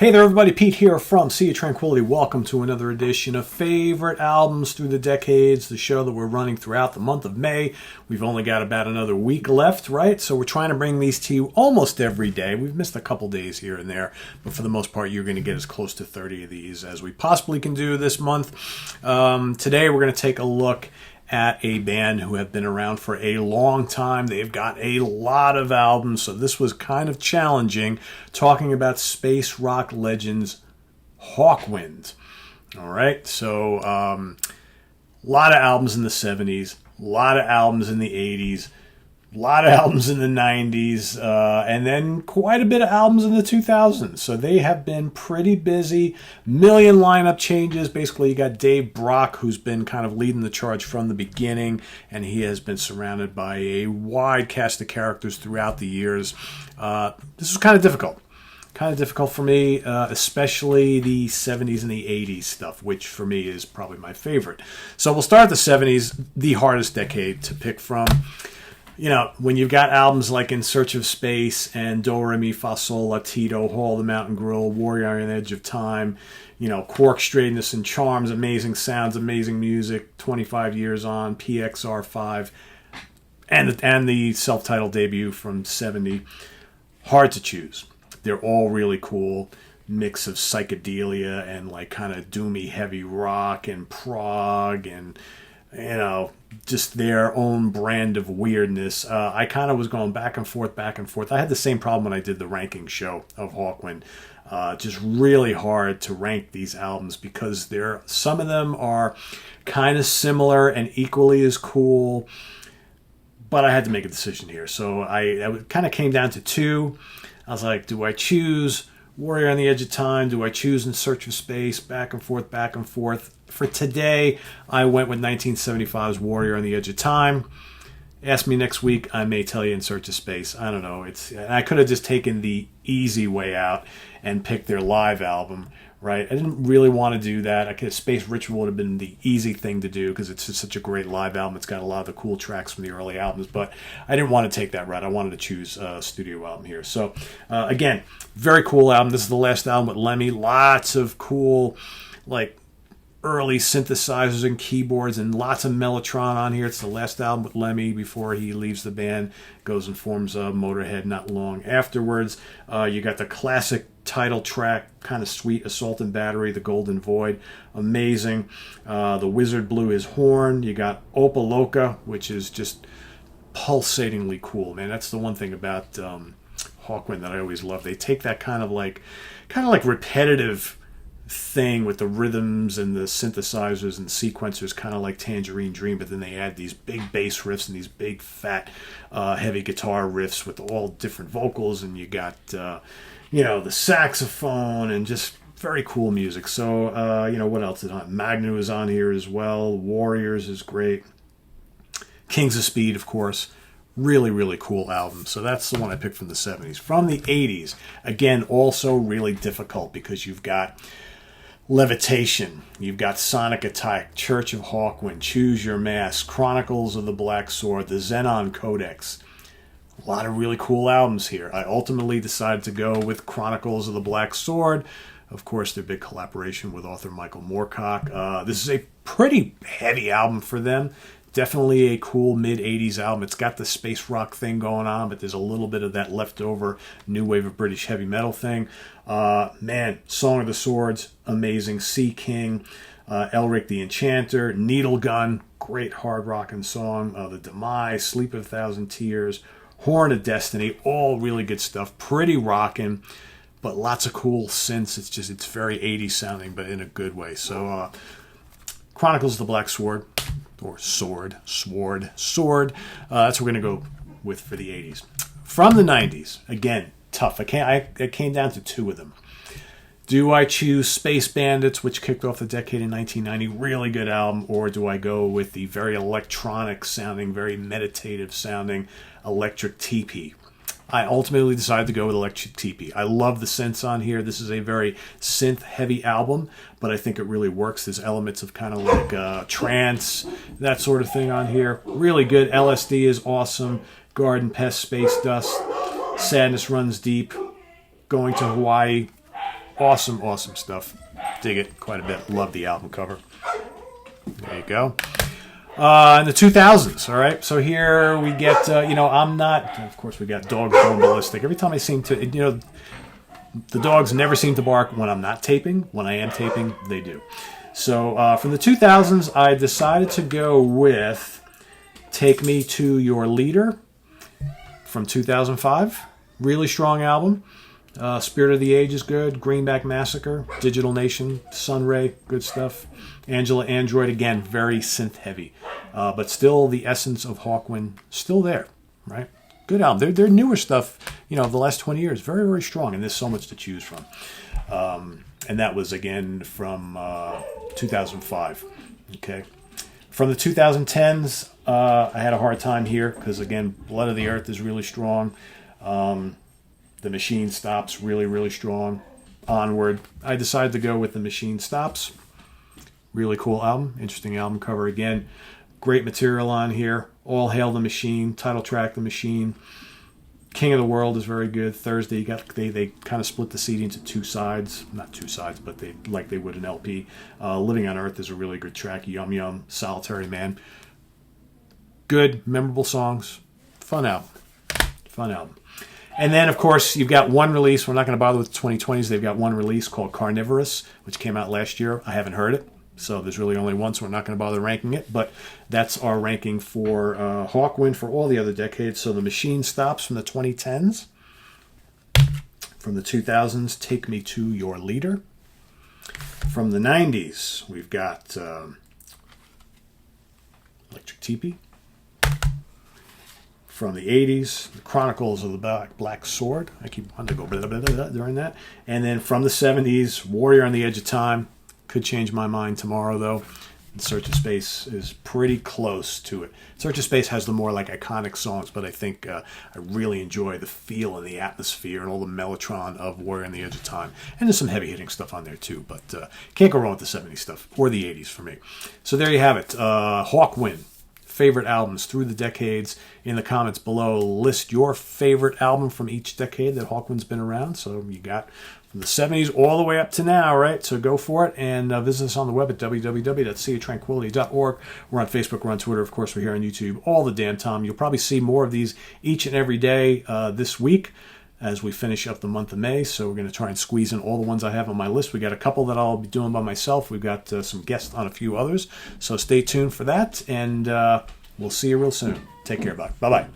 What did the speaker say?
Hey there everybody, Pete here from Sea of Tranquility. Welcome to another edition of Favorite Albums Through the Decades, the show that we're running throughout the month of May. We've only got about another week left, right? So we're trying to bring these to you almost every day. We've missed a couple days here and there, but for the most part, you're going to get as close to 30 of these as we possibly can do this month. Today we're going to take a look at a band who have been around for a long time. They've got a lot of albums, so this was kind of challenging, talking about space rock legends Hawkwind. All right, so a lot of albums in the 70s, a lot of albums in the 80s, a lot of albums in the 90s, and then quite a bit of albums in the 2000s. So they have been pretty busy. Million lineup changes. Basically, you got Dave Brock, who's been kind of leading the charge from the beginning, and he has been surrounded by a wide cast of characters throughout the years. This was kind of difficult. Kind of difficult for me, especially the 70s and the 80s stuff, which for me is probably my favorite. So we'll start at the 70s, the hardest decade to pick from. You know, when you've got albums like In Search of Space and Do Re Mi Fa Sol La Ti Do, Hall of the Mountain Grill, Warrior on the Edge of Time, you know, Quark, Straightness and Charms, amazing sounds, amazing music, 25 years on, PXR5, and the self-titled debut from 70. Hard to choose. They're all really cool. Mix of psychedelia and like kind of doomy heavy rock and prog and, you know, just their own brand of weirdness. I kind of was going back and forth. I had the same problem when I did the ranking show of Hawkwind. Just really hard to rank these albums because some of them are kind of similar and equally as cool, but I had to make a decision here. So I kind of came down to two. I was like, do I choose Warrior on the Edge of Time? Do I choose In Search of Space? Back and forth. For today, I went with 1975's Warrior on the Edge of Time. Ask me next week, I may tell you In Search of Space. I don't know. I could have just taken the easy way out and picked their live album, right? I didn't really want to do that. Space Ritual would have been the easy thing to do because it's just such a great live album. It's got a lot of the cool tracks from the early albums, but I didn't want to take that route. I wanted to choose a studio album here. So, again, very cool album. This is the last album with Lemmy. Lots of cool, like, early synthesizers and keyboards and lots of Mellotron on here. It's the last album with Lemmy before he leaves the band, goes and forms Motorhead not long afterwards. You got the classic title track, kind of sweet, Assault and Battery, The Golden Void, amazing. The Wizard blew his horn. You got Opa Loca, which is just pulsatingly cool, man. That's the one thing about Hawkwind that I always love. They take that kind of like repetitive thing with the rhythms and the synthesizers and sequencers, kind of like Tangerine Dream, but then they add these big bass riffs and these big fat heavy guitar riffs with all different vocals, and you got the saxophone and just very cool music. So what else is on? Magnew is on here as well. Warriors is great. Kings of Speed, of course. Really, really cool album. So that's the one I picked from the 70s. From the 80s, again, also really difficult because you've got Levitation, you've got Sonic Attack, Church of Hawkwind, Choose Your Mask, Chronicles of the Black Sword, the Xenon Codex. A lot of really cool albums here. I ultimately decided to go with Chronicles of the Black Sword. Of course, their big collaboration with author Michael Moorcock. This is a pretty heavy album for them. Definitely a cool mid-80s album. It's got the space rock thing going on, but there's a little bit of that leftover new wave of British heavy metal thing. Song of the Swords, amazing. Sea King, Elric the Enchanter, Needle Gun, great hard rockin' song. The Demise, Sleep of a Thousand Tears, Horn of Destiny, all really good stuff. Pretty rockin', but lots of cool synths. It's very 80s sounding, but in a good way. So, Chronicles of the Black Sword. Or sword. That's what we're going to go with for the 80s. From the 90s, again, tough. I came down to two of them. Do I choose Space Bandits, which kicked off the decade in 1990, really good album, or do I go with the very electronic sounding, very meditative sounding Electric Teepee? I ultimately decided to go with Electric Teepee. I love the synths on here. This is a very synth-heavy album, but I think it really works. There's elements of kind of like trance, that sort of thing on here. Really good. LSD is awesome. Garden Pest, Space Dust, Sadness Runs Deep, Going to Hawaii, Awesome, awesome stuff. Dig it quite a bit. Love the album cover. There you go. In the 2000s, all right? So here we get, I'm not, of course, we got Dogs Going Ballistic. Every time I seem to, the dogs never seem to bark when I'm not taping. When I am taping, they do. So from the 2000s, I decided to go with Take Me to Your Leader from 2005. Really strong album. Spirit of the Age is good. Greenback Massacre, Digital Nation, Sunray, good stuff. Angela Android, again, very synth heavy. But still the essence of Hawkwind still there, right? Good album. Their newer stuff, the last 20 years, very, very strong. And there's so much to choose from. And that was, again, from 2005. Okay. From the 2010s, I had a hard time here because, again, Blood of the Earth is really strong. The Machine Stops, really, really strong. Onward. I decided to go with The Machine Stops. Really cool album. Interesting album cover again. Great material on here. All Hail the Machine. Title track, The Machine. King of the World is very good. Thursday, they kind of split the CD into two sides. Not two sides, but they would an LP. Living on Earth is a really good track. Yum Yum. Solitary Man. Good, memorable songs. Fun album. Fun album. And then, of course, you've got one release. We're not going to bother with the 2020s. They've got one release called Carnivorous, which came out last year. I haven't heard it, so there's really only one, so we're not going to bother ranking it. But that's our ranking for Hawkwind for all the other decades. So The Machine Stops from the 2010s. From the 2000s, Take Me to Your Leader. From the 90s, we've got Electric Teepee. From the 80s, The Chronicles of the Black Sword. I keep wanting to go blah, blah, blah, blah during that. And then from the 70s, Warrior on the Edge of Time. Could change my mind tomorrow, though. And Search of Space is pretty close to it. Search of Space has the more iconic songs, but I think I really enjoy the feel and the atmosphere and all the mellotron of Warrior on the Edge of Time. And there's some heavy-hitting stuff on there, too. But can't go wrong with the 70s stuff or the 80s for me. So there you have it. Hawkwind. Favorite albums through the decades. In the comments below, list your favorite album from each decade that Hawkwind's been around. So you got from the 70s all the way up to now, right? So go for it and visit us on the web at www.seaoftranquility.org. We're on Facebook, we're on Twitter, of course, we're here on YouTube all the damn time. You'll probably see more of these each and every day this week as we finish up the month of May. So we're going to try and squeeze in all the ones I have on my list. We got a couple that I'll be doing by myself. We've got some guests on a few others. So stay tuned for that, and we'll see you real soon. Take care. Bye. Bye-bye.